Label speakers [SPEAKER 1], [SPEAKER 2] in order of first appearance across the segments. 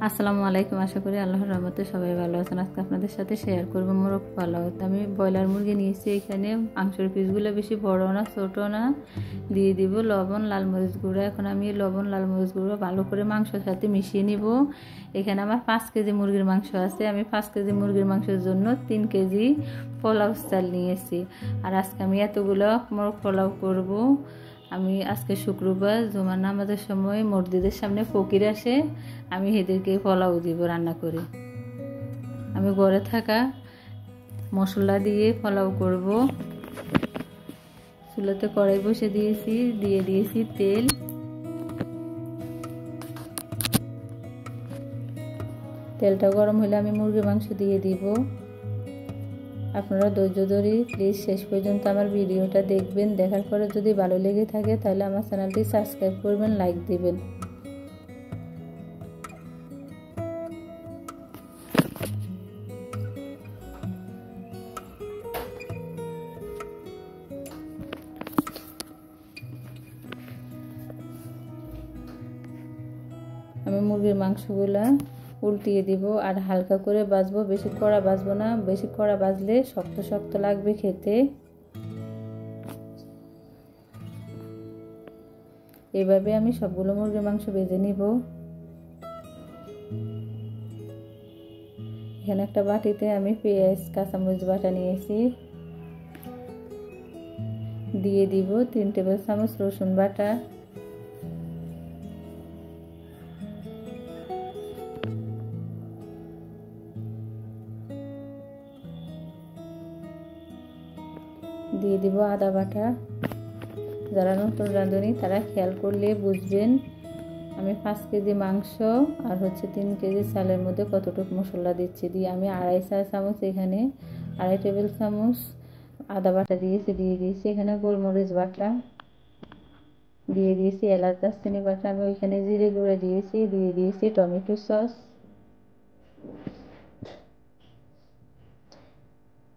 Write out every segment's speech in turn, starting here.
[SPEAKER 1] আসসালামু আলাইকুম। আশা করি আল্লাহর রহমতে সবাই ভালো আছেন। আজকে আপনাদের সাথে শেয়ার করব মোরগ পোলাও। আমি ব্রয়লার মুরগি নিয়েছি। এখানে মাংসের পিসগুলো বেশি বড় না ছোট না। দিয়ে দিব লবণ, লাল মরিচ গুঁড়ো। এখন আমি লবণ, লাল মরিচ গুঁড়ো ভালো করে মাংসের সাথে মিশিয়ে নিব। এখানে আমার 5 কেজি মুরগির মাংস আছে। আমি 5 কেজি মুরগির মাংসের জন্য 3 কেজি পোলাও চাল নিয়েছি। আর আজকে আমি এতগুলো মোরগ পোলাও করব। আমি আজকে শুক্রবার, জুমার নামাজের সময় মসজিদের সামনে ফকির আসে, আমি এদেরকে পোলাও দিব রান্না করে। আমি ঘরে থাকা মশলা দিয়ে পোলাও করব। চুলাতে কড়াই বসে দিয়েছি, দিয়ে দিয়েছি তেল। তেলটা গরম হলে আমি মুরগির মাংস দিয়ে দিব। আপনারা ধৈর্য ধরে প্লিজ শেষ পর্যন্ত আমার ভিডিওটা দেখবেন। দেখার পরে যদি ভালো লেগে থাকে তাহলে আমার চ্যানেলটি সাবস্ক্রাইব করবেন, লাইক দিবেন। আমি মুরগির মাংসগুলা উল্টিয়ে দিব আর হালকা করে ভাজবো, বেশি কড়া ভাজবো না। বেশি কড়া ভাজলে শক্ত শক্ত লাগবে খেতে। এভাবে আমি সবগুলো মুরগির মাংস ভেজে নিব। এখানে একটা বাটিতে আমি পেঁয়াজ, কাঁচামরিচ বাটা নিয়েছি। দিয়ে দিব 3 টেবিল চামচ রসুন বাটা। দিয়ে দিব আদা বাটা। যারা নতুন রাঁধুনি তারা খেয়াল করলে বুঝবেন আমি 5 কেজি মাংস আর 3 কেজি চালের মধ্যে কতটুকু মশলা দিচ্ছি। দিয়ে আমি 2.5 চা চামচ এখানে 2.5 টেবিল চামচ আদা বাটা দিয়েছি। দিয়ে দিয়েছি এখানে গোলমরিচ বাটা, দিয়ে দিয়েছি এলাচ দারচিনি বাটা। আমি ওইখানে জিরে গুঁড়ো দিয়েছি। দিয়ে দিয়েছি টমেটো সস,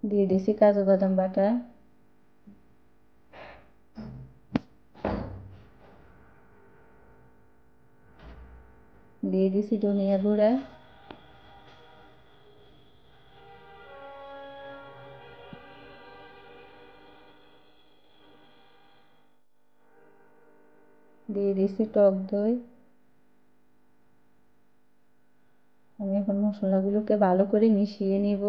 [SPEAKER 1] দিয়ে দিয়েছি কাজু বাদাম বাটা, দিয়ে দিয়েছি ধনিয়া গুঁড়া, দিয়ে দিয়েছি টক দই। আমি এখন মশলাগুলোকে ভালো করে মিশিয়ে নিব।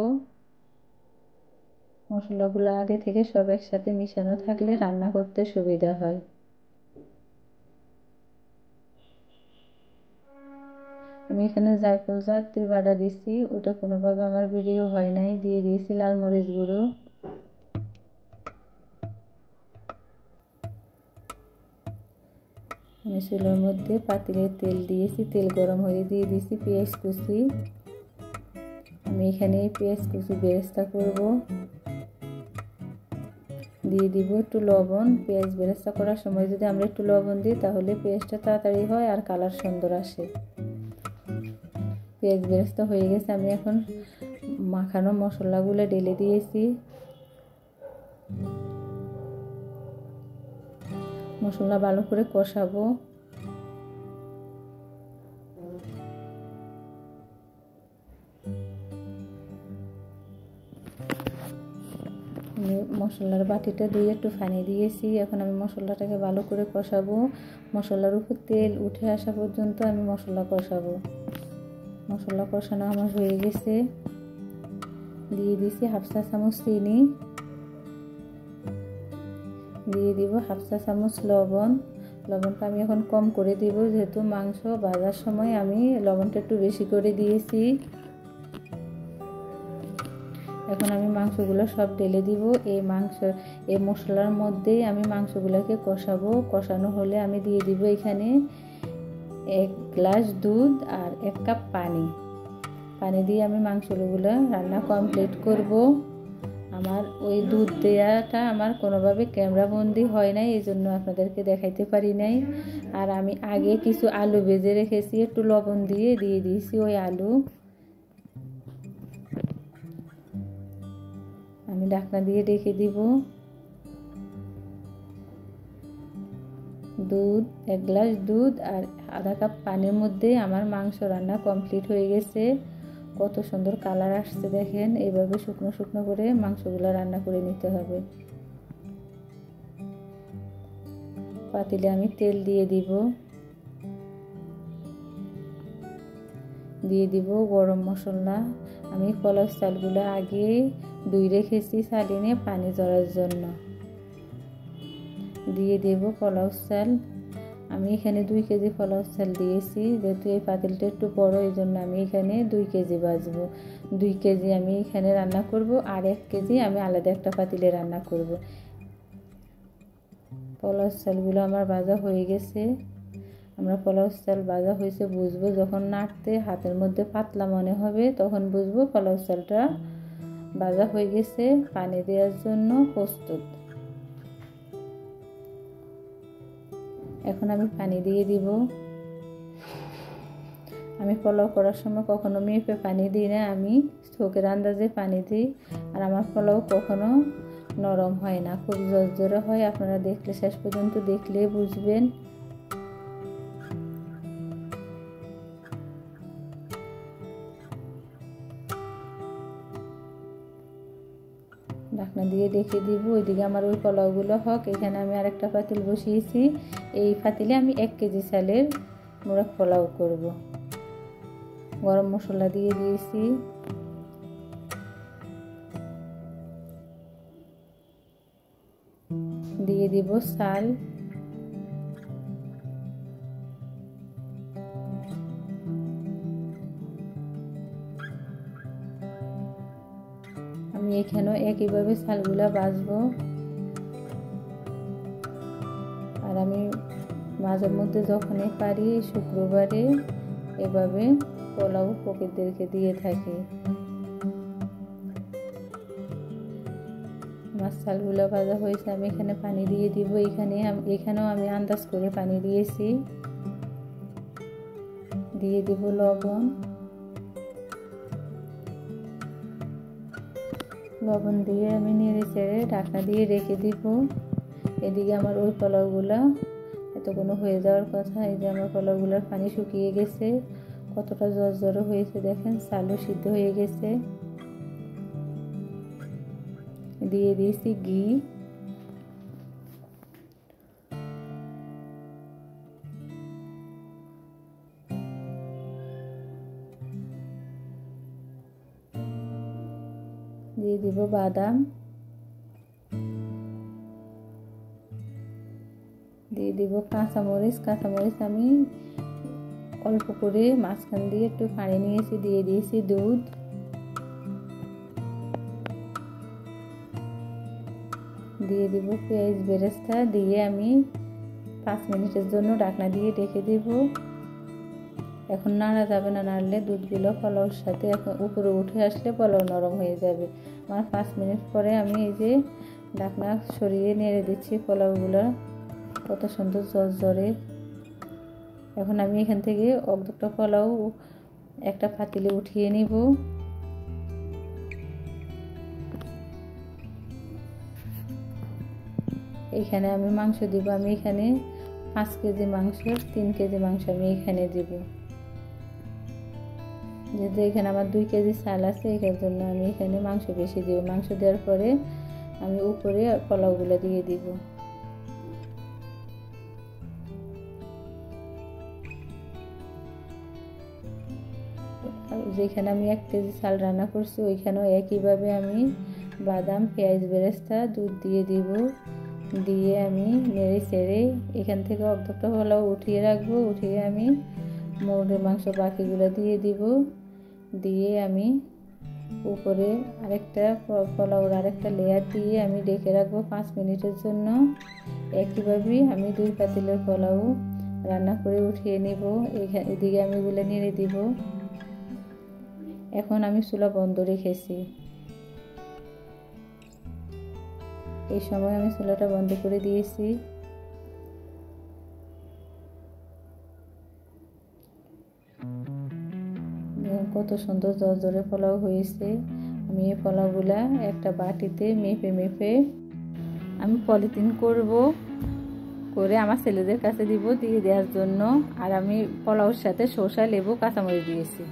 [SPEAKER 1] মশলাগুলো আগে থেকে সব একসাথে মিশানো থাকলে রান্না করতে সুবিধা হয়। আমি এখানে জায়ফল জাতীয় বাটা দিচ্ছি, ওটা কোনোভাবে আমার ভিডিও হয় নাই। দিয়ে দিয়েছি লাল মরিচ গুঁড়ো। আমি চুলার মধ্যে পাতিলে তেল দিয়েছি, তেল গরম হয়ে দিয়ে দিয়েছি পেঁয়াজ কুচি। আমি এখানে পেঁয়াজ কুচি বেরেস্তা করব। দিয়ে দিব একটু লবণ। পেঁয়াজ বেরেস্তা করার সময় যদি আমরা একটু লবণ দিই তাহলে পেঁয়াজটা তাড়াতাড়ি হয় আর কালার সুন্দর আসে। পেঁয়াজ বেরেস্তা হয়ে গেছে। আমি এখন মাখানো মশলাগুলো ঢেলে দিয়েছি। মশলা ভালো করে কষাবো। আমি মশলার বাটিটা দিয়ে একটু পানি দিয়েছি। এখন আমি মশলাটাকে ভালো করে কষাবো। মশলার উপর তেল উঠে আসা পর্যন্ত আমি মশলা কষাবো। মশলা কষানো আমার হয়ে গেছে। দিয়ে দিয়েছি 1/2 চা চামচ চিনি, দিয়ে দিব 1/2 চা চামচ লবণ। লবণটা আমি এখন কম করে দিব, যেহেতু মাংস ভাজার সময় আমি লবণটা একটু বেশি করে দিয়েছি। এখন আমি মাংসগুলো সব ঢেলে দিব। এই মশলার মধ্যেই আমি মাংসগুলোকে কষাবো। কষানো হলে আমি দিয়ে দিব এখানে 1 গ্লাস দুধ আর 1 কাপ পানি। পানি দিয়ে আমি মাংসগুলো রান্না কমপ্লিট করব। আমার ওই দুধ দেওয়াটা আমার কোনোভাবে ক্যামেরা বন্দি হয় নাই, এই জন্য আপনাদেরকে দেখাইতে পারি নাই। আর আমি আগে কিছু আলু ভেজে রেখেছি, একটু লবণ দিয়ে দিয়েছি ওই আলু। আমি ঢাকনা দিয়ে ঢেকে দিব। দুধ, 1 গ্লাস দুধ আর আধা কাপ পানির মধ্যে আমার মাংস রান্না কমপ্লিট হয়ে গেছে। কত সুন্দর কালার আসছে দেখেন। এইভাবে শুকনো শুকনো করে মাংসগুলো রান্না করে নিতে হবে। পাতিলে আমি তেল দিয়ে দিব গরম মশলা। আমি পোলাও চালগুলো আগে ধুয়ে রেখেছি চালিয়ে পানি ঝরার জন্য। দিয়ে দেব পোলাও চাল। আমি এখানে 2 কেজি পোলাও চাল দিয়েছি, যেহেতু এই পাতিলটা একটু বড় এই জন্য আমি এখানে 2 কেজি ভাজবো। 2 কেজি আমি এখানে রান্না করব আর 1 কেজি আমি আলাদা একটা পাতিলে রান্না করব। পোলাও চালগুলো আমার ভাজা হয়ে গেছে। আমরা পোলাও চাল ভাজা হয়েছে বুঝবো যখন নাড়তে হাতের মধ্যে পাতলা মনে হবে, তখন বুঝবো পোলাও চালটা ভাজা হয়ে গেছে, পানি দেওয়ার জন্য প্রস্তুত। এখন আমি পানি দিয়ে দিব। আমি পোলাও করার সময় কখনো মেপে পানি দিই না, আমি চোখের আন্দাজে পানি দিই। আর আমার পোলাও কখনো নরম হয় না, খুব ঝরঝরে হয়। আপনারা দেখলে শেষ পর্যন্ত দেখলে বুঝবেন। ঢাকনা দিয়ে রেখে দিব। ওইদিকে আমার ওই পোলাওগুলো হোক। এখানে আমি আরেকটা পাতিল বসিয়েছি। এই পাতিলে আমি 1 কেজি চালের মোরগ পোলাও করব। গরম মশলা দিয়ে দিয়েছি। দিয়ে দিব চাল। আমি এখানেও একইভাবে চালগুলা ভাজবো। আর আমি মাঝে মধ্যে যখনই পারি শুক্রবারে এভাবে পোলাও ফকিরদেরকে দিয়ে থাকি। আমার চালগুলো ভাজা হয়েছে, আমি এখানে পানি দিয়ে দিব। এখানেও আমি আন্দাজ করে পানি দিয়েছি। দিয়ে দিব লবণ। লবণ দিয়ে আমি নেড়ে চেড়ে ঢাকনা দিয়ে রেখে দিব। এদিকে আমার ওই পোলাওগুলো এতক্ষণ হয়ে যাওয়ার কথা। এই যে আমার পোলাওগুলোর পানি শুকিয়ে গেছে, কতটা ঝরঝরে হয়েছে দেখেন, চালও সিদ্ধ হয়ে গেছে। দিয়ে দিয়েছি ঘি। দিয়ে দিব বাদাম। দিয়ে দিব কাঁচামরিচ। কাঁচামরিচ আমি অল্প করে মাঝখান দিয়ে একটু ফাড়ে নিয়েছি। দিয়ে দিয়েছি দুধ। দিয়ে দিব পেঁয়াজ বেরেস্তা। দিয়ে আমি 5 মিনিটের জন্য ঢাকনা দিয়ে রেখে দেব। এখন নাড়া যাবে না, নাড়লে দুধগুলো পোলাওর সাথে এখন উপরে উঠে আসলে পোলাও নরম হয়ে যাবে। আমার 5 মিনিট পরে আমি এই যে ঢাকনা সরিয়ে নেড়ে দিচ্ছি পোলাওগুলো, কত সুন্দর ঝরঝরে। এখন আমি এখান থেকে অর্ধেকটা পোলাও একটা পাতিলে উঠিয়ে নিব। এখানে আমি মাংস দিব। আমি এখানে 5 কেজি মাংস, 3 কেজি মাংস আমি এখানে দিব। যেহেতু এখানে আমার 2 কেজি চাল আছে, এর জন্য আমি এখানে মাংস বেশি দিব। মাংস দেওয়ার পরে আমি উপরে পোলাওগুলো দিয়ে দিব। যেখানে আমি 1 কেজি চাল রান্না করছি ওইখানেও একইভাবে আমি বাদাম, পেঁয়াজ বেরেস্তা, দুধ দিয়ে দিব। দিয়ে আমি নেড়ে চেড়ে এখান থেকে অর্ধেকটা পোলাও উঠিয়ে রাখবো। উঠিয়ে আমি মুরগির মাংস বাকিগুলো দিয়ে দিব। দিয়ে আমি উপরে আরেকটা পোলাওর আরেকটা লেয়ার দিয়ে আমি ঢেকে রাখবো 5 মিনিটের জন্য। একইভাবে আমি 2 পাতিলের পোলাও রান্না করে উঠিয়ে নিব। এদিকে আমি এগুলো নেড়ে দিব। এখন আমি চুলা বন্ধ রেখেছি। এই সময় আমি চুলাটা বন্ধ করে দিয়েছি। কত সুন্দর ঝরঝরে পোলাও হয়েছে। আমি এই পোলাওগুলা একটা বাটিতে মেপে আমি পলিথিন করব। করে আমার ছেলেদের কাছে দিব, দিয়ে দেওয়ার জন্য। আর আমি পোলাওর সাথে শসা, লেবু, কাঁচামরিচ দিয়েছি।